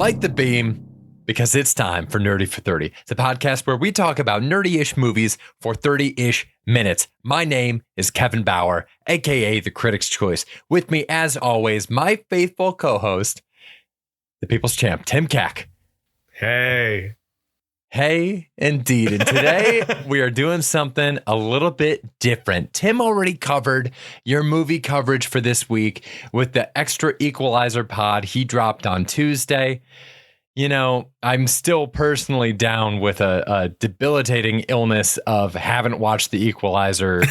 Light the beam, because it's time for Nerdy for 30, the podcast where we talk about nerdy-ish movies for 30-ish minutes. My name is Kevin Bauer, aka the Critic's Choice. With me, as always, my faithful co-host, the People's Champ, Tim Cack. Hey, indeed. And today we are doing something a little bit different. Tim already covered your movie coverage for this week with the extra Equalizer pod he dropped on Tuesday. You know, I'm still personally down with a debilitating illness of haven't watched the Equalizer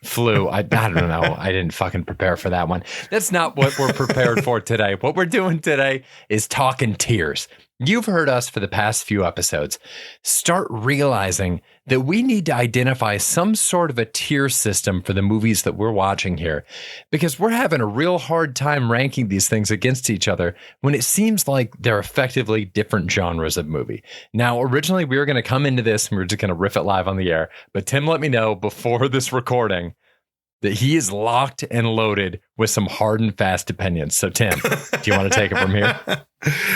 flu. I don't know. I didn't fucking prepare for that one. That's not what we're prepared for today. What we're doing today is talking tears. You've heard us for the past few episodes start realizing that we need to identify some sort of a tier system for the movies that we're watching here, because we're having a real hard time ranking these things against each other when it seems like they're effectively different genres of movie. Now, originally we were going to come into this and we were just going to riff it live on the air, but Tim let me know before this recording that he is locked and loaded with some hard and fast opinions. So Tim, do you want to take it from here?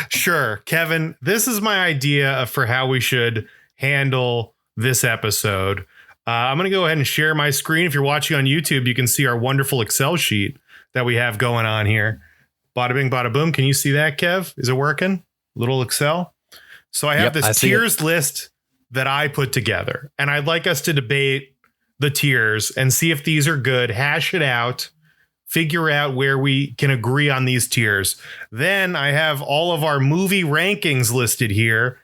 Sure. Kevin, this is my idea for how we should handle this episode. I'm going to go ahead and share my screen. If you're watching on YouTube, you can see our wonderful Excel sheet that we have going on here. Bada bing, bada boom. Can you see that, Kev? Is it working? Little Excel. So I have this tiers list that I put together, and I'd like us to debate the tiers and see if these are good, hash it out, figure out where we can agree on these tiers. Then I have all of our movie rankings listed here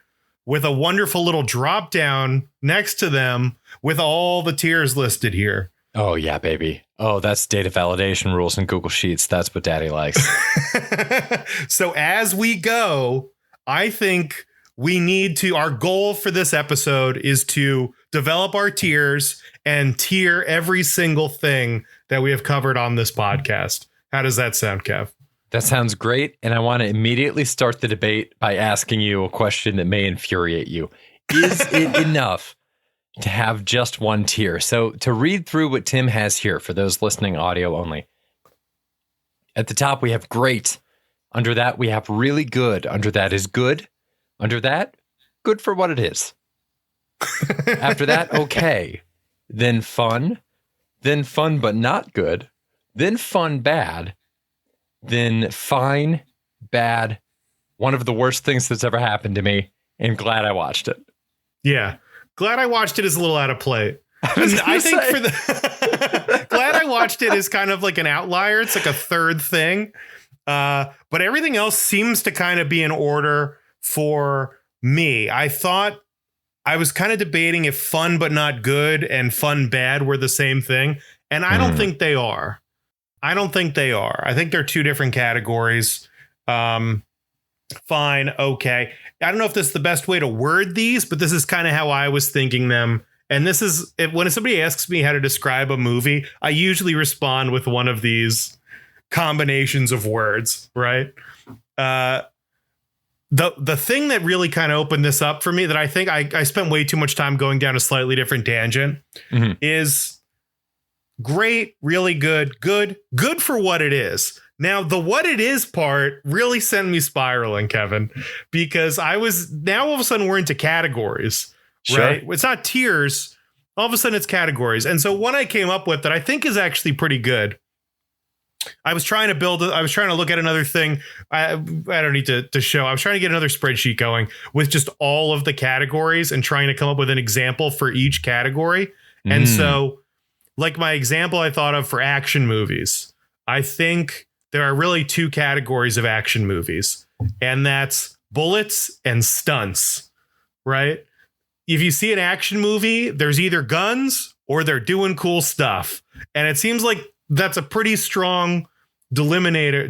with a wonderful little drop down next to them with all the tiers listed here. Oh, yeah, baby. Oh, that's data validation rules in Google Sheets. That's what Daddy likes. So as we go, I think we need to, our goal for this episode is to develop our tiers and tier every single thing that we have covered on this podcast. How does that sound, Kev? That sounds great. And I want to immediately start the debate by asking you a question that may infuriate you. Is it enough to have just one tier? So to read through what Tim has here for those listening audio only. At the top, we have great. Under that, we have really good. Under that is good. Under that, good for what it is. After that, okay. Then fun but not good. Then fun bad. Then fine, bad. One of the worst things that's ever happened to me, and glad I watched it. Yeah. Glad I watched it is a little out of play. I think for the glad I watched it is kind of like an outlier. It's like a third thing. But everything else seems to kind of be in order for me. I thought I was kind of debating if fun but not good and fun bad were the same thing. And I don't think they are. I think they're two different categories. Fine. Okay. I don't know if this is the best way to word these, but this is kind of how I was thinking them. And this is when somebody asks me how to describe a movie, I usually respond with one of these combinations of words, right? The thing that really kind of opened this up for me, that I think I spent way too much time going down a slightly different tangent, is great, really good for what it is. Now, the what it is part really sent me spiraling, Kevin, because now all of a sudden we're into categories, right? It's not tiers. All of a sudden it's categories. And so one I came up with that I think is actually pretty good. I was trying to look at another thing. I don't need to show. I was trying to get another spreadsheet going with just all of the categories and trying to come up with an example for each category. And so, like my example I thought of for action movies, I think there are really two categories of action movies, and that's bullets and stunts, right? If you see an action movie, there's either guns or they're doing cool stuff. And it seems like that's a pretty strong delineator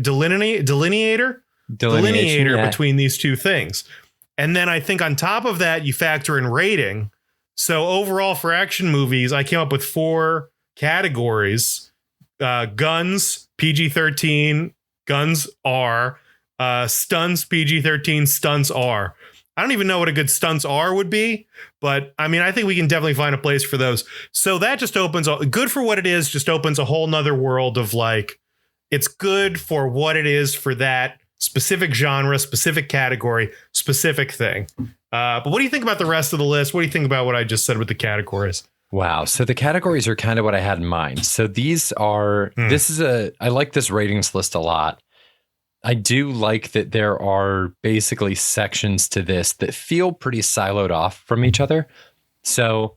between these two things. And then I think on top of that, you factor in rating. So overall for action movies, I came up with 4 categories: guns, PG-13, guns R, stunts, PG-13, stunts R. I don't even know what a good stunts R would be, but I mean, I think we can definitely find a place for those. So that just opens good for what it is, just opens a whole nother world of like, it's good for what it is for that specific genre, specific category, specific thing. But what do you think about the rest of the list? What do you think about what I just said with the categories? Wow. So the categories are kind of what I had in mind. So these are, I like this ratings list a lot. I do like that there are basically sections to this that feel pretty siloed off from each other. So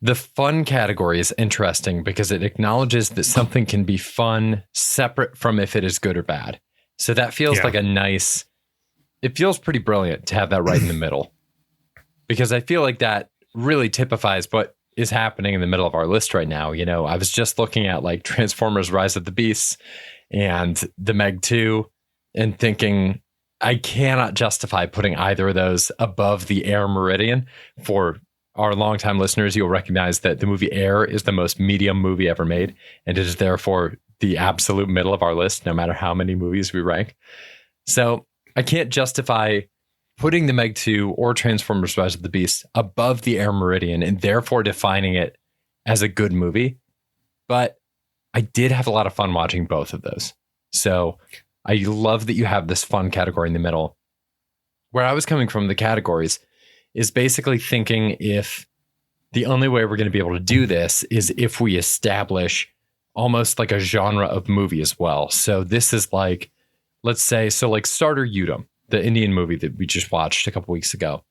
the fun category is interesting because it acknowledges that something can be fun separate from if it is good or bad. So that feels like it feels pretty brilliant to have that right in the middle, because I feel like that really typifies what is happening in the middle of our list right now. You know, I was just looking at like Transformers Rise of the Beasts and the Meg 2 and thinking I cannot justify putting either of those above the Air Meridian. For our longtime listeners, you'll recognize that the movie Air is the most medium movie ever made, and it is therefore the absolute middle of our list, no matter how many movies we rank. So I can't justify putting the Meg 2 or Transformers Rise of the Beast above the Air Meridian and therefore defining it as a good movie. But I did have a lot of fun watching both of those. So I love that you have this fun category in the middle. Where I was coming from the categories is basically thinking if the only way we're going to be able to do this is if we establish almost like a genre of movie as well. So this is like, let's say, so like Starter Udom, the Indian movie that we just watched a couple weeks ago.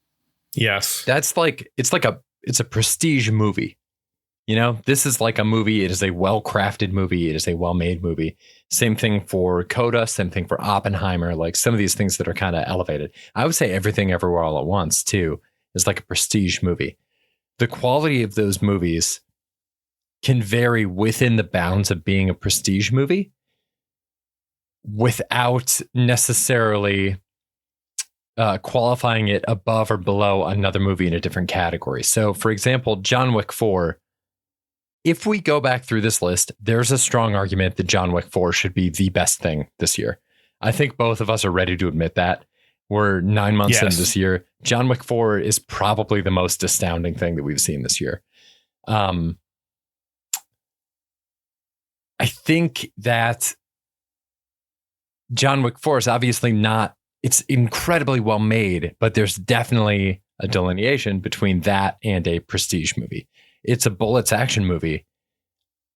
Yes. That's like, it's a prestige movie. You know, this is like a movie. It is a well-crafted movie. It is a well-made movie. Same thing for Coda, same thing for Oppenheimer, like some of these things that are kind of elevated. I would say Everything Everywhere All at Once too is like a prestige movie. The quality of those movies can vary within the bounds of being a prestige movie without necessarily qualifying it above or below another movie in a different category. So, for example, John Wick 4, if we go back through this list, there's a strong argument that John Wick 4 should be the best thing this year. I think both of us are ready to admit that. We're 9 months into this year. John Wick 4 is probably the most astounding thing that we've seen this year. I think that John Wick 4 is obviously not, it's incredibly well made, but there's definitely a delineation between that and a prestige movie. It's a bullets action movie.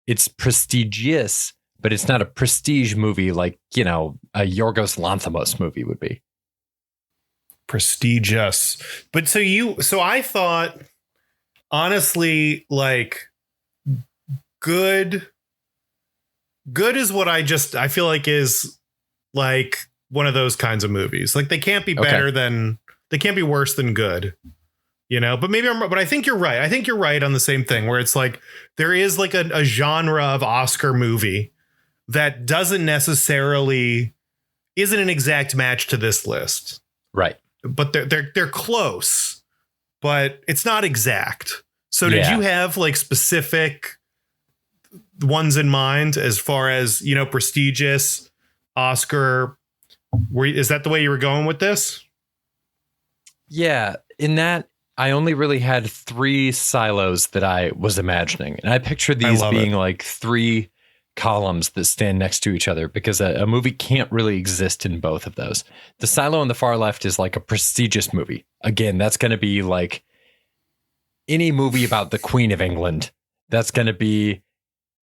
It's prestigious, but it's not a prestige movie like, you know, a Yorgos Lanthimos movie would be. Prestigious. But so I thought, honestly, like good is what I feel like is like one of those kinds of movies. Like they can't be better than, they can't be worse than good, you know, but but I think you're right. I think you're right on the same thing where it's like, there is like a genre of Oscar movie that doesn't necessarily, isn't an exact match to this list. Right. But they're close, but it's not exact. So did you have like specific ones in mind as far as, you know, prestigious Oscar? Is that the way you were going with this? Yeah. In that, I only really had 3 silos that I was imagining. And I pictured these being like 3 columns that stand next to each other because a movie can't really exist in both of those. The silo on the far left is like a prestigious movie. Again, that's going to be like any movie about the Queen of England. That's going to be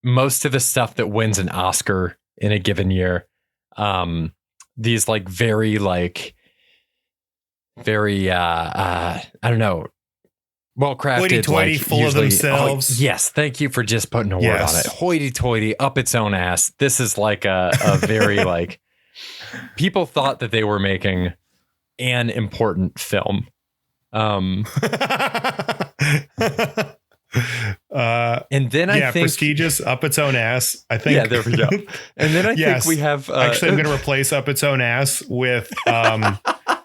most of the stuff that wins an Oscar in a given year. These like very I don't know, well-crafted, hoity-toity, like, full usually, of themselves. Yes, thank you for just putting a word on it. Hoity-toity, up its own ass. This is like a very like, people thought that they were making an important film. And then I think prestigious, up its own ass. I think. Yeah, there we go. And then I think we have. Actually, I'm going to replace up its own ass with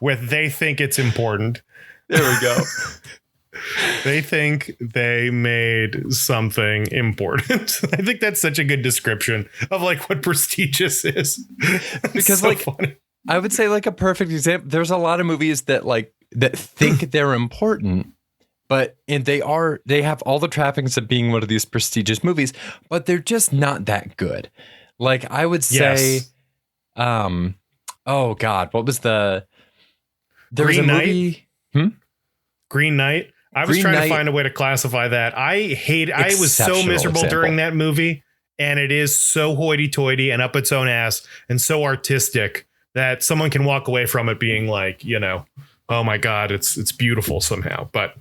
with they think it's important. There we go. They think they made something important. I think that's such a good description of like what prestigious is. Because so like funny. I would say like a perfect example. There's a lot of movies that like that think they're important, and they have all the trappings of being one of these prestigious movies, but they're just not that good. Like I would say, Oh God, what was there was Green a Knight? movie? Green Knight. I was Green trying Knight- to find a way to classify that. I was so Exceptional miserable example. during that movie, and it is so hoity-toity and up its own ass and so artistic that someone can walk away from it being like, oh my God, it's beautiful somehow. But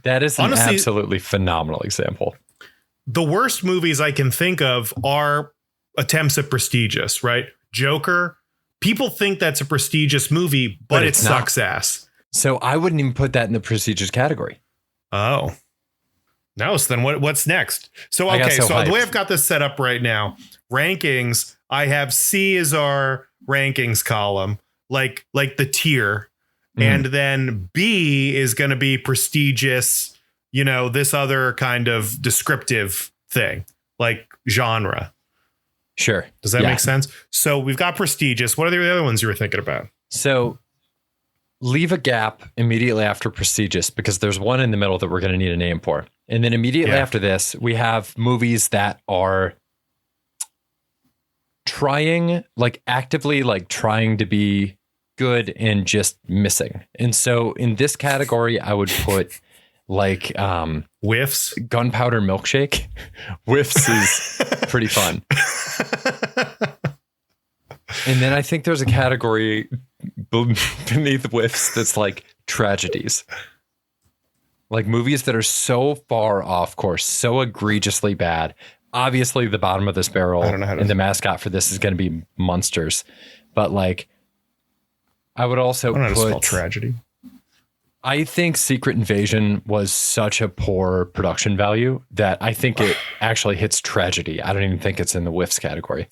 That is an honestly, absolutely phenomenal example. the worst movies I can think of are attempts at prestigious, right? Joker. People think that's a prestigious movie, but it it's not. sucks ass. So I wouldn't even put that in the prestigious category. Oh. No, so then what's next? So, I got okay, so so the way hyped. I've got this set up right now, rankings, I have C as our rankings column, like the tier. And then B is going to be prestigious, this other kind of descriptive thing, like genre. Sure. Does that Yeah. make sense? So we've got prestigious. What are the other ones you were thinking about? So leave a gap immediately after prestigious because there's one in the middle that we're going to need a name for. And then immediately Yeah. after this, we have movies that are actively trying to be good and just missing. And so in this category, I would put Whiffs. Gunpowder Milkshake. Whiffs is pretty fun. And then I think there's a category beneath whiffs that's like tragedies. Like movies that are so far off course, so egregiously bad. Obviously, the bottom of this barrel I don't know how to- and the mascot for this is going to be monsters. But I would also I don't know how to spell put tragedy. I think Secret Invasion was such a poor production value that I think it actually hits tragedy. I don't even think it's in the whiffs category.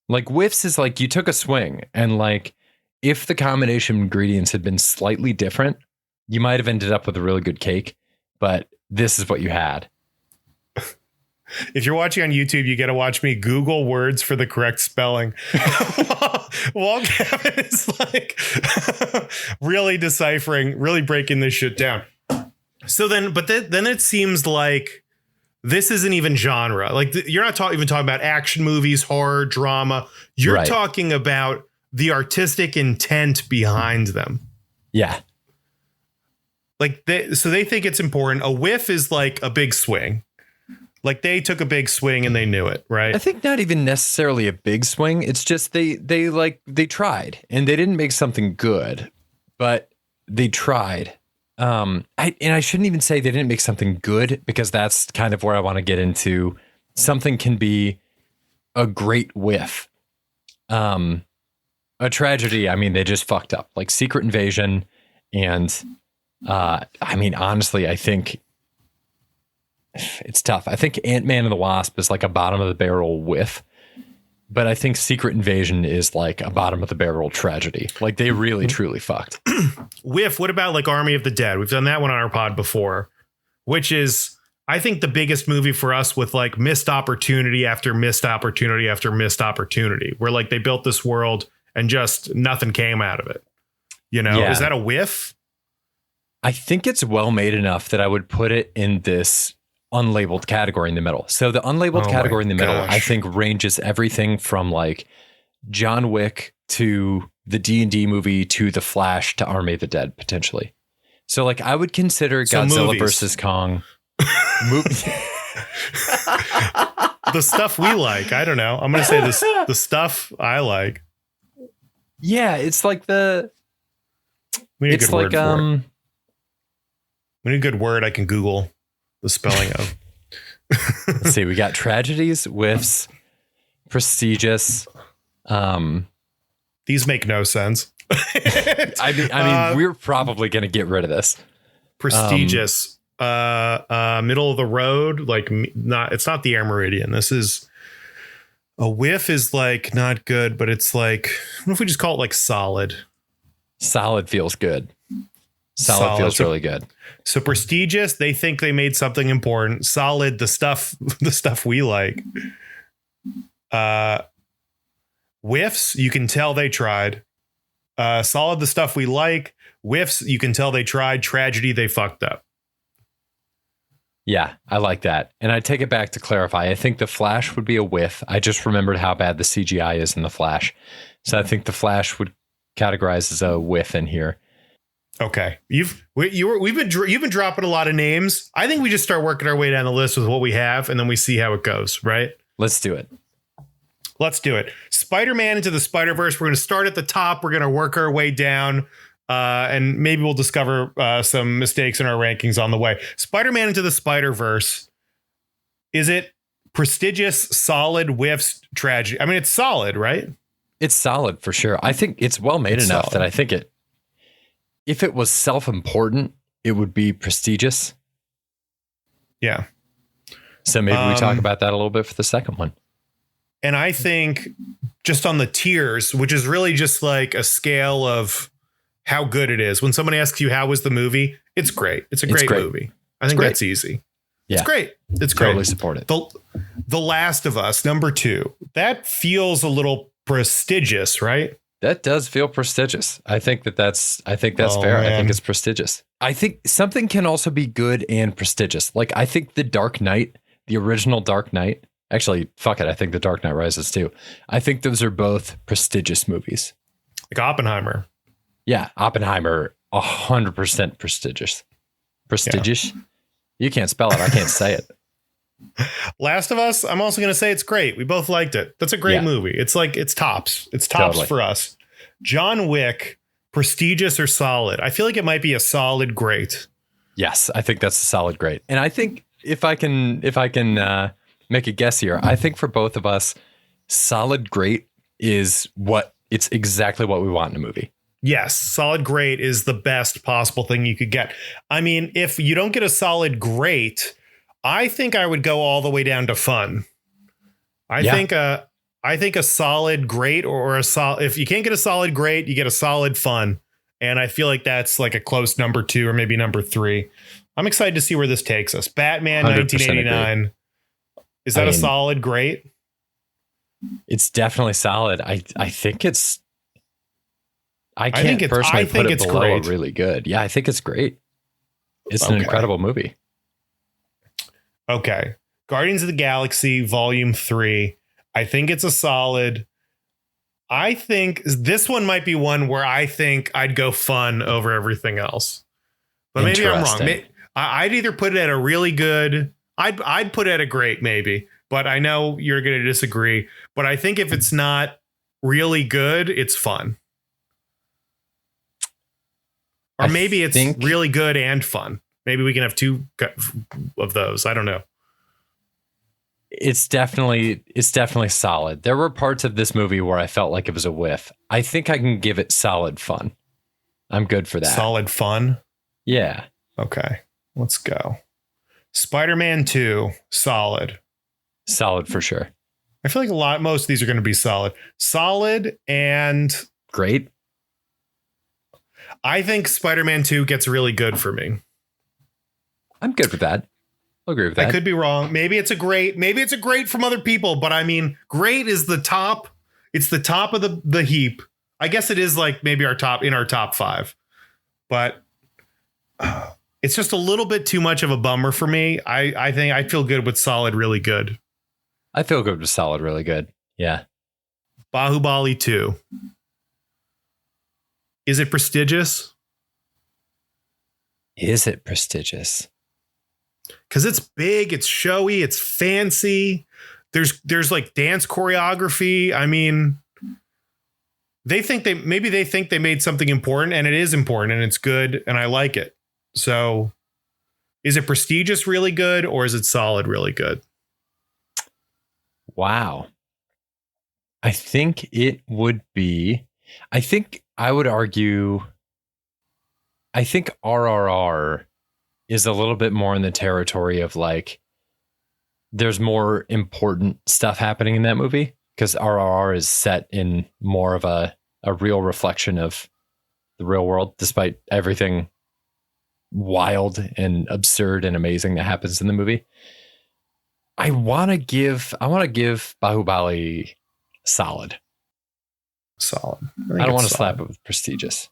Whiffs is you took a swing and if the combination of ingredients had been slightly different, you might have ended up with a really good cake, but this is what you had. If you're watching on YouTube, you got to watch me Google words for the correct spelling. While Gavin is really deciphering, really breaking this shit down. So then it seems like this isn't even genre. You're not even talking about action movies, horror, drama. You're Right. talking about the artistic intent behind them. Yeah. So they think it's important. A whiff is like a big swing. They took a big swing and they knew it, right? I think not even necessarily a big swing. It's just they tried and they didn't make something good, but they tried. I shouldn't even say they didn't make something good because that's kind of where I want to get into. Something can be a great whiff. A tragedy, they just fucked up. Like Secret Invasion and honestly, I think it's tough. I think Ant-Man and the Wasp is a bottom of the barrel whiff, but I think Secret Invasion is a bottom of the barrel tragedy. They really truly fucked. Whiff, what about Army of the Dead? We've done that one on our pod before, which is, I think, the biggest movie for us with missed opportunity after missed opportunity after missed opportunity, where they built this world and just nothing came out of it. Yeah. Is that a whiff? I think it's well made enough that I would put it in this unlabeled category in the middle. So the unlabeled Oh category in the my middle, gosh. I think ranges everything from John Wick to the D&D movie to The Flash to Army of the Dead potentially. So I would consider So Godzilla movies. versus Kong. The stuff we like. I don't know. I'm going to say this, the stuff I like. Yeah, it's We need a it's good word for it. We need a good word I can Google the spelling of. let's see, we got tragedies, whiffs, prestigious. These make no sense. We're probably going to get rid of this. Prestigious. Middle of the road. It's not the Air Meridian. This is a whiff is not good, but it's what if we just call it solid? Solid feels good. Solid feels really good. So prestigious, they think they made something important. Solid, the stuff we like. Whiffs, you can tell they tried. Solid, the stuff we like. Whiffs, you can tell they tried. Tragedy, they fucked up. Yeah, I like that. And I take it back to clarify. I think The Flash would be a whiff. I just remembered how bad the CGI is in The Flash. So I think The Flash would categorize as a whiff in here. Okay. You've been dropping a lot of names. I think we just start working our way down the list with what we have, and then we see how it goes, right? Let's do it. Let's do it. Spider-Man Into the Spider-Verse. We're going to start at the top. We're going to work our way down. And maybe we'll discover some mistakes in our rankings on the way. Spider-Man Into the Spider-Verse. Is it prestigious, solid, whiffs, tragedy? I mean, it's solid, right? It's solid for sure. I think it's well made enough solid. that I think if it was self-important, it would be prestigious. Yeah. So maybe we talk about that a little bit for the second one. And I think just on the tiers, which is really just like a scale of how good it is. When somebody asks you, how was the movie? It's great. It's a great movie. I think that's easy. Yeah. It's great. It's great. Totally support it. The Last of Us, number 2. That feels a little prestigious, right? That does feel prestigious. I think that's fair. Man. I think it's prestigious. I think something can also be good and prestigious. Like I think The Dark Knight, the original Dark Knight, actually, fuck it. I think The Dark Knight Rises too. I think those are both prestigious movies. Like Oppenheimer. Yeah. Oppenheimer, 100% prestigious. Prestigious. Yeah. You can't spell it. I can't say it. Last of Us, I'm also going to say it's great. We both liked it. That's a great movie. It's like, it's tops. It's tops totally. For us. John Wick, prestigious or solid? I feel like it might be a solid great. Yes, I think that's a solid great. And I think if I can make a guess here, I think for both of us, solid great is it's exactly what we want in a movie. Yes, solid great is the best possible thing you could get. I mean, if you don't get a solid great, I think I would go all the way down to fun. I think a solid great or a solid, if you can't get a solid great, you get a solid fun. And I feel like that's like a close number 2 or maybe number 3. I'm excited to see where this takes us. Batman 1989. Agree. Is that a solid great? It's definitely solid. I think it's I can't personally put it below great. Really good. Yeah, I think it's great. It's an incredible movie. Okay. Guardians of the Galaxy Volume 3. I think it's a solid. I think this one might be one where I think I'd go fun over everything else. But maybe I'm wrong. I'd either put it at a really good. I'd put it at a great maybe. But I know you're going to disagree. But I think if it's not really good, it's fun. Or maybe it's really good and fun. Maybe we can have 2 of those. I don't know. It's definitely solid. There were parts of this movie where I felt like it was a whiff. I think I can give it solid fun. I'm good for that. Solid fun? Yeah. Okay. Let's go. Spider-Man 2, solid. Solid for sure. I feel like most of these are going to be solid. Solid and great. I think Spider-Man 2 gets really good for me. I'm good with that. I'll agree with that. I could be wrong. Maybe it's a great. Maybe it's a great from other people. But I mean, great is the top. It's the top of the heap. I guess it is like maybe our top 5. But it's just a little bit too much of a bummer for me. I think I feel good with solid, really good. I feel good with solid, really good. Yeah. Bahubali 2. Is it prestigious? Is it prestigious? Because it's big, it's showy, it's fancy. There's like dance choreography. I mean, they think they made something important, and it is important, and it's good, and I like it. So, is it prestigious, really good, or is it solid, really good? Wow. I think it would be. I think I would argue. I think RRR is a little bit more in the territory of like, there's more important stuff happening in that movie because RRR is set in more of a real reflection of the real world, despite everything wild and absurd and amazing that happens in the movie. I want to give Bahubali solid. Solid. I don't want to slap it with prestigious.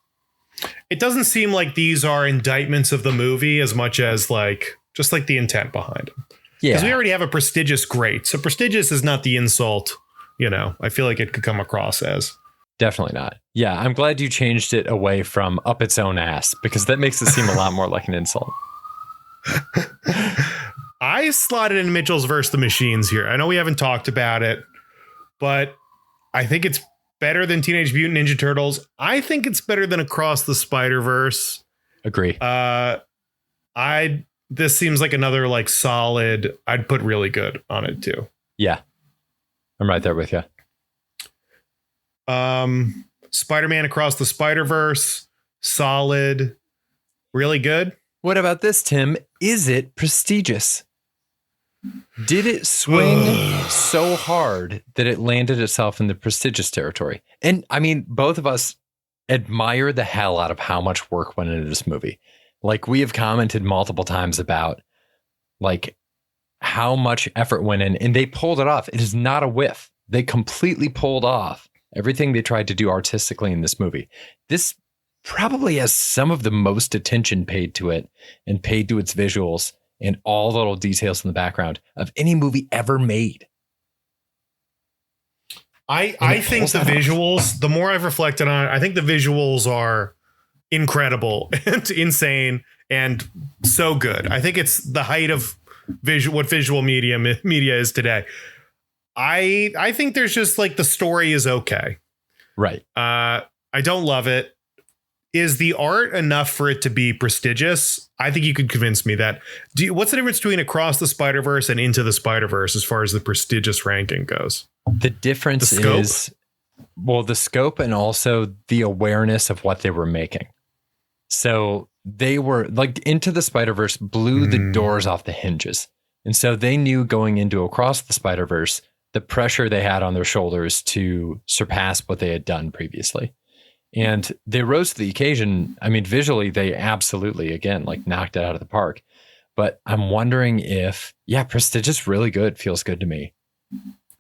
It doesn't seem like these are indictments of the movie as much as like just like the intent behind them. Yeah. Because we already have a prestigious great. So prestigious is not the insult, I feel like it could come across as. Definitely not. Yeah, I'm glad you changed it away from up its own ass, because that makes it seem a lot more like an insult. I slotted in Mitchell's versus the Machines here. I know we haven't talked about it, but I think it's better than Teenage Mutant Ninja Turtles. I think it's better than Across the Spider-Verse. Agree. This seems like another like solid. I'd put really good on it too. Yeah, I'm right there with you. Spider-Man Across the Spider-Verse, solid, really good. What about this, Tim? Is it prestigious? Did it swing so hard that it landed itself in the prestigious territory? And I mean, both of us admire the hell out of how much work went into this movie. Like, we have commented multiple times about like how much effort went in, and they pulled it off. It is not a whiff. They completely pulled off everything they tried to do artistically in this movie. This probably has some of the most attention paid to it and paid to its visuals and all the little details in the background of any movie ever made. I think the visuals, the more I've reflected on it, I think the visuals are incredible and insane and so good. I think it's the height of what visual media is today. I think there's just like the story is okay. Right. I don't love it. Is the art enough for it to be prestigious? I think you could convince me that. What's the difference between Across the Spider-Verse and Into the Spider-Verse as far as the prestigious ranking goes? The difference is, well, the scope and also the awareness of what they were making. So they were like, Into the Spider-Verse blew the doors off the hinges. And so they knew going into Across the Spider-Verse, the pressure they had on their shoulders to surpass what they had done previously. And they rose to the occasion. I mean, visually, they absolutely, again, like knocked it out of the park. But I'm wondering if, prestigious, really good, feels good to me.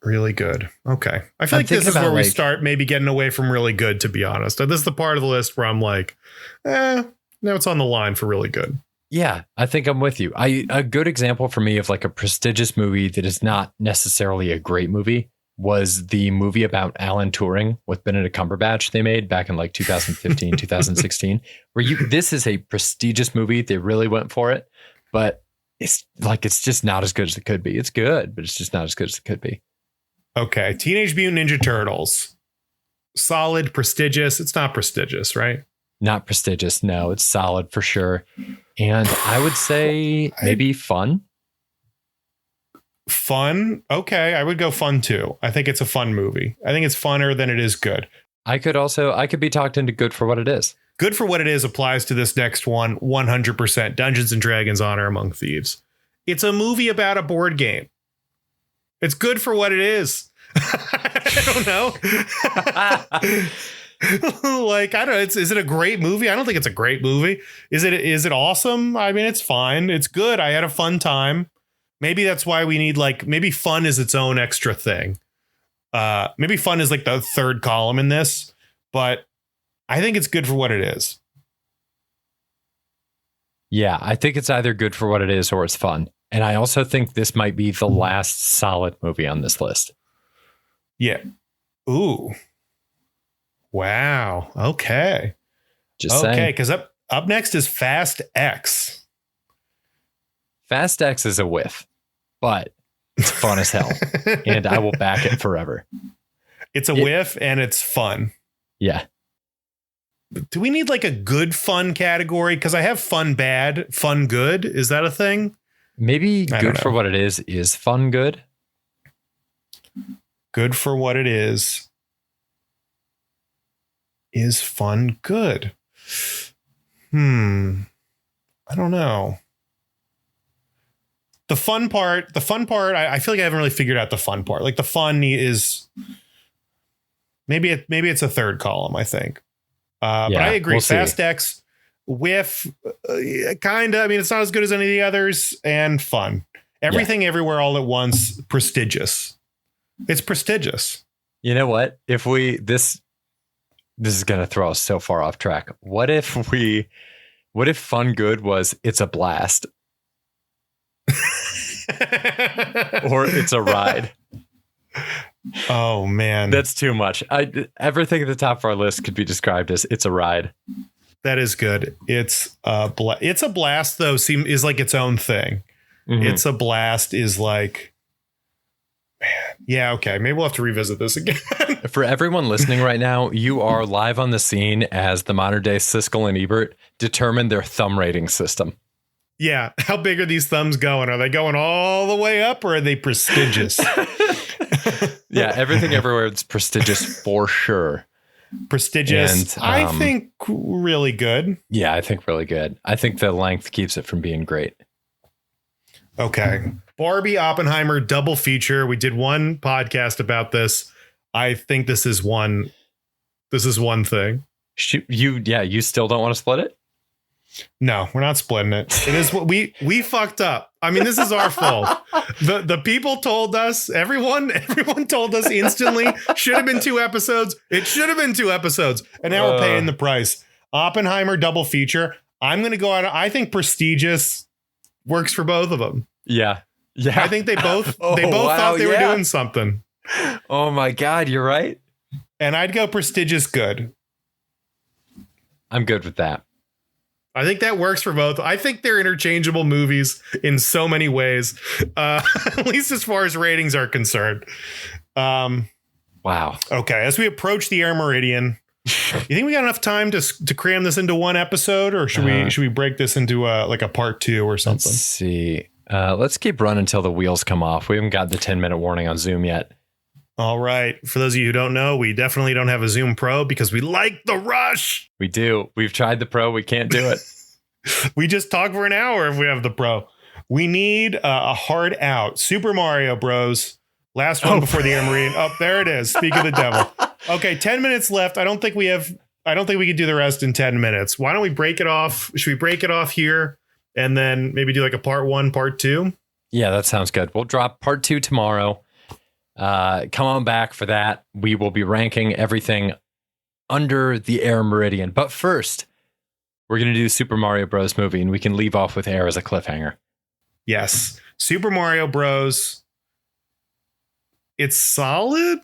Really good. Okay. I feel like this is where we start maybe getting away from really good, to be honest. This is the part of the list where I'm like, now it's on the line for really good. Yeah, I think I'm with you. A good example for me of like a prestigious movie that is not necessarily a great movie was the movie about Alan Turing with Benedict Cumberbatch they made back in like 2015, 2016, where this is a prestigious movie. They really went for it, but it's just not as good as it could be. It's good, but it's just not as good as it could be. Okay. Teenage Mutant Ninja Turtles. Solid, prestigious. It's not prestigious, right? Not prestigious. No, it's solid for sure. And I would say maybe fun. Fun. Okay. I would go fun too. I think it's a fun movie. I think it's funner than it is good. I could be talked into good for what it is. Good for what it is applies to this next one 100%. Dungeons and Dragons: Honor Among Thieves. It's a movie about a board game. It's good for what it is. I don't know. Like, I don't know. Is it a great movie? I don't think it's a great movie. Is it awesome? I mean, it's fine. It's good. I had a fun time. Maybe that's why we need maybe fun is its own extra thing. Maybe fun is like the third column in this, but I think it's good for what it is. Yeah, I think it's either good for what it is or it's fun. And I also think this might be the last solid movie on this list. Yeah. Ooh. Wow. Okay. Just saying. Okay, because up next is Fast X. Fast X is a whiff, but it's fun as hell. And I will back it forever. It's a whiff and it's fun. Yeah. Do we need like a good fun category? Because I have fun bad, fun good. Is that a thing? Maybe good for what it is fun good. Good for what it is fun good. I don't know. The fun part, I feel like I haven't really figured out the fun part. Like the fun is maybe it's a third column, I think. But I agree. We'll Fast X, whiff, kind of. I mean, it's not as good as any of the others, and fun. Everything, everywhere, all at once. Prestigious. It's prestigious. You know what? If this is going to throw us so far off track. What if fun good was it's a blast? Or it's a ride. Oh man, That's too much. Everything at the top of our list could be described as it's a ride. that is good. It's a blast though. Is like its own thing. Mhm. It's a blast is like, man, yeah, okay. Maybe we'll have to revisit this again. For everyone listening right now, you are live on the scene as the modern day Siskel and Ebert determine their thumb rating system. Yeah, how big are these thumbs going? Are they going all the way up, or are they prestigious? Yeah, everything everywhere is prestigious for sure. Prestigious. And, I think really good. Yeah, I think really good. I think the length keeps it from being great. Okay. Barbie Oppenheimer double feature. We did one podcast about this. I think this is one thing. You still don't want to split it? No, we're not splitting it. It is what we fucked up. I mean, this is our fault. The people told us, everyone told us instantly, should have been 2 episodes. It should have been 2 episodes. And now we're paying the price. Oppenheimer double feature. I'm going to go out. I think prestigious works for both of them. Yeah. Yeah. I think they both thought they were doing something. Oh my God, you're right. And I'd go prestigious good. I'm good with that. I think that works for both. I think they're interchangeable movies in so many ways, at least as far as ratings are concerned. Wow. Okay, as we approach the Air Meridian, you think we got enough time to cram this into one episode, or should we break this into like a part 2 or something? Let's see. Let's keep running until the wheels come off. We haven't got the 10-minute warning on Zoom yet. All right. For those of you who don't know, we definitely don't have a Zoom Pro because we like the rush. We do. We've tried the Pro. We can't do it. We just talk for an hour if we have the Pro. We need a hard out. Super Mario Bros. Last one before the Air Meridian. Oh, there it is. Speak of the devil. Okay, 10 minutes left. I don't think we could do the rest in 10 minutes. Why don't we break it off? Should we break it off here and then maybe do like a part 1, part 2? Yeah, that sounds good. We'll drop part 2 tomorrow. Come on back for that. We will be ranking everything under the Air Meridian. But first, we're going to do Super Mario Bros. Movie, and we can leave off with Air as a cliffhanger. Yes. Super Mario Bros. It's solid.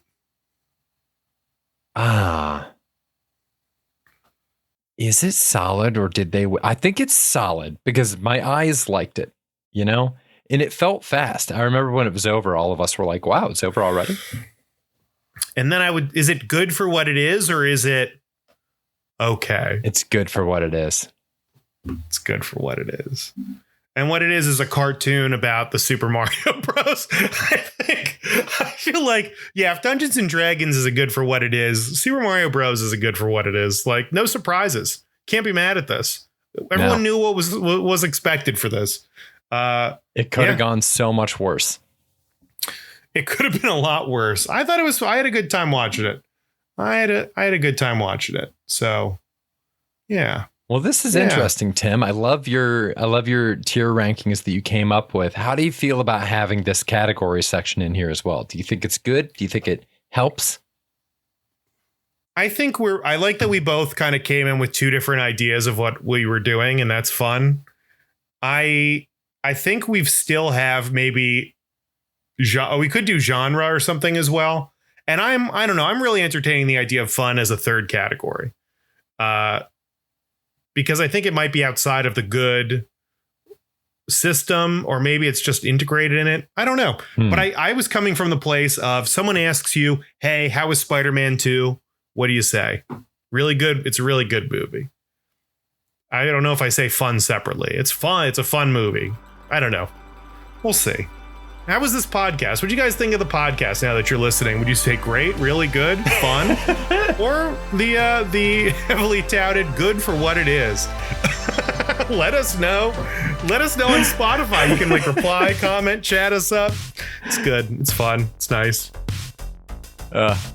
Is it solid, or did they? I think it's solid because my eyes liked it, and it felt fast. I remember when it was over, all of us were like, wow, it's over already. And then is it good for what it is, or is it okay? It's good for what it is. It's good for what it is. And what it is a cartoon about the Super Mario Bros. I feel like, yeah, if Dungeons and Dragons is a good for what it is, Super Mario Bros. Is a good for what it is. Like, no surprises. Can't be mad at this. Everyone knew what was expected for this. It could have gone so much worse. It could have been a lot worse. I had a good time watching it. I had a good time watching it. So, yeah. Well, this is interesting, Tim. I love your tier rankings that you came up with. How do you feel about having this category section in here as well? Do you think it's good? Do you think it helps? I think I like that we both kind of came in with 2 different ideas of what we were doing, and that's fun. I think we still have maybe we could do genre or something as well. And I don't know. I'm really entertaining the idea of fun as a third category. Because I think it might be outside of the good system, or maybe it's just integrated in it. I don't know. But I was coming from the place of someone asks you, hey, how was Spider-Man 2? What do you say? Really good. It's a really good movie. I don't know if I say fun separately. It's fun. It's a fun movie. I don't know. We'll see. How was this podcast? What do you guys think of the podcast now that you're listening? Would you say great, really good, fun, or the heavily touted good for what it is? Let us know. Let us know on Spotify. You can reply, comment, chat us up. It's good. It's fun. It's nice.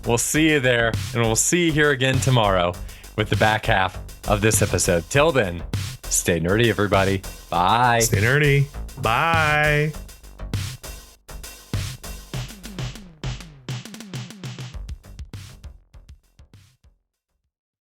We'll see you there, and we'll see you here again tomorrow with the back half of this episode. Till then, stay nerdy, everybody. Bye. Stay nerdy. Bye.